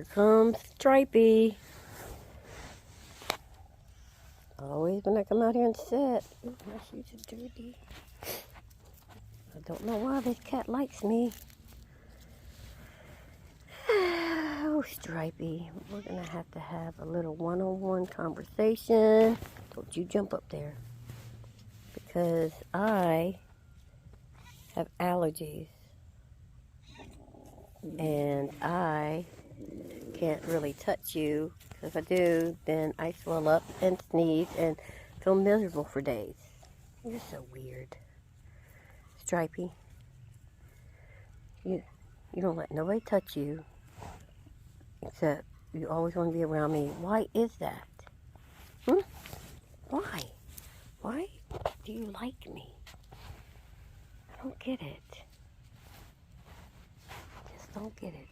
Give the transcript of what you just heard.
Here comes Stripey. Always when I come out here and sit. Ooh, my shoes are dirty. I don't know why this cat likes me. Oh, Stripey. We're going to have a little one-on-one conversation. Don't you jump up there. Because I have allergies. And I can't really touch you. If I do, then I swell up and sneeze and feel miserable for days. You're so weird. Stripey. You don't let nobody touch you. Except you always want to be around me. Why is that? Why? Why do you like me? I don't get it. Just don't get it.